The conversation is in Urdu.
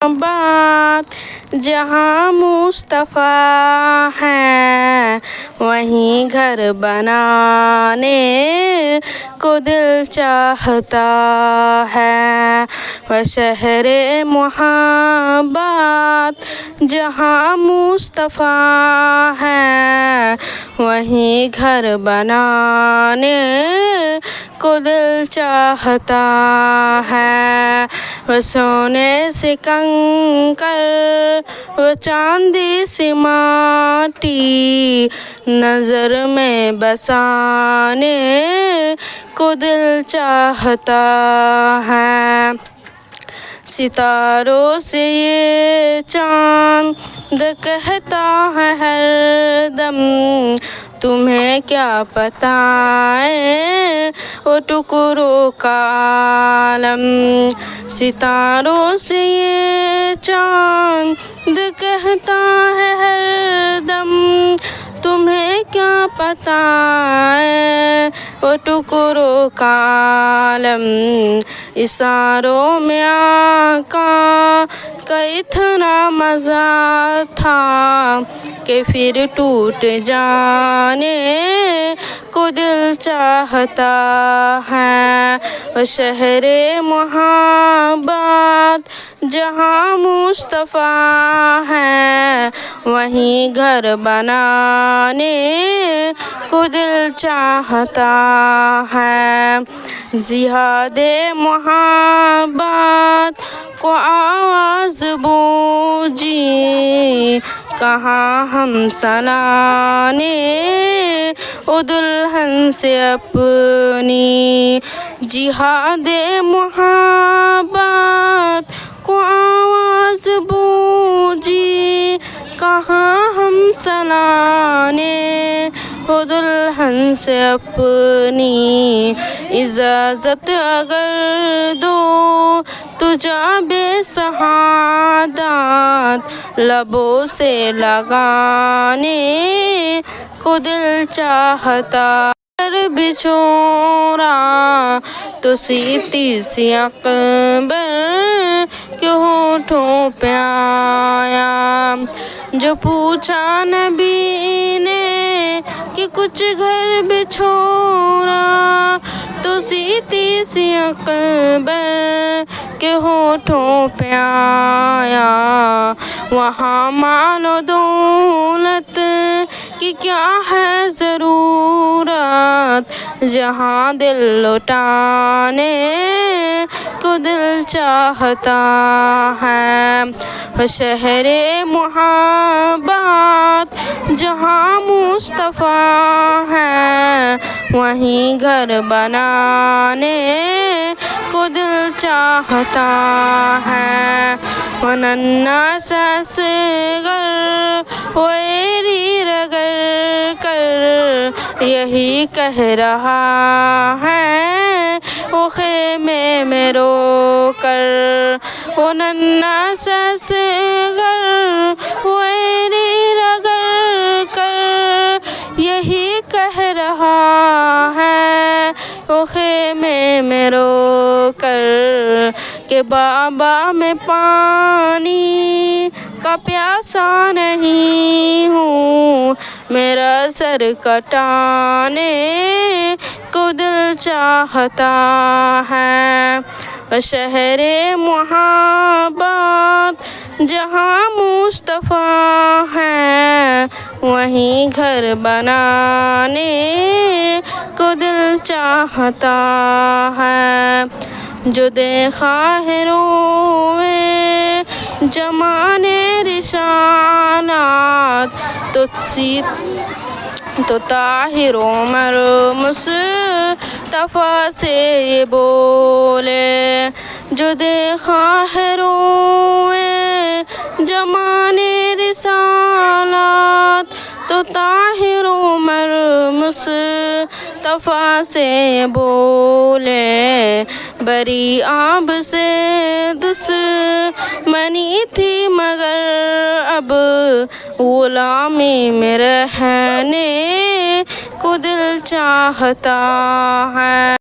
بات جہاں مصطفیٰ ہے وہیں گھر بنانے کو دل چاہتا ہے، وہ شہر محبت جہاں مصطفیٰ ہے وہیں گھر بنانے کو دل چاہتا ہے، وہ سونے سے کنکر وہ چاندی سے ماٹی نظر میں بسانے کو دل چاہتا ہے، ستاروں سے یہ چاند کہتا ہے ہر دم تمہیں کیا پتہ ہے وہ ٹکڑوں کا عالم، ستاروں سے یہ چاند کہتا ہے ہر دم تمہیں کیا پتہ ہے وہ ٹکڑوں کا عالم، اشاروں میں آقا کا اتنا مزہ تھا کہ پھر ٹوٹ جانے کو دل چاہتا ہے، وہ شہر محبت جہاں مصطفیٰ ہے وہیں گھر بنانے کو دل چاہتا ہے، جہاد محبت کو آواز بوجھی کہاں ہم سلانے او دلہن سے اپنی، جہاد محبت کو آواز بوجھی کہاں ہم سلانے او دلہن سے اپنی، اجازت اگر دو تو جابِ سعادت لبوں سے لگانے کو دل چاہتا، اگر بچھوڑا تو سیتی سی اکبر کے ہونٹوں پہ آیا، جو پوچھا نبی نے کہ کچھ گھر بچھوڑا تو سیتی سی اکبر کے ہونٹوں پہ آیا، وہاں مال و دولت کی کیا ہے ضرورت جہاں دل لٹانے کو دل چاہتا ہے، وہ شہر محبت جہاں مصطفیٰ ہے وہیں گھر بنانے کو دل چاہتا ہے، وہ ننھا سا اصغر وہ ایڑی رگڑ کر یہی کہہ رہا ہے وہ خیمے میں رو کر، وہ ننھا سا اصغر وہ ایڑی رگڑ کر یہی کہہ رہا ہے وہ خیمے میں رو کر کہ بابا میں پانی کا پیاسا نہیں ہوں، میرا سر کٹانے کو دل چاہتا ہے، وہ شہر محبت جہاں مصطفیٰ ہے وہیں گھر بنانے کو دل چاہتا ہے، جو دیکھا ہے روئے زمانے رسالات تو طاہر عمر مصطفیٰ سے یہ بولے، جو دیکھا ہے روئے زمانے رسالات تو طاہر عمر مصطفیٰ سے بولے، بری آب سے دشمنی تھی مگر اب غلامی میں رہنے کو دل چاہتا ہے۔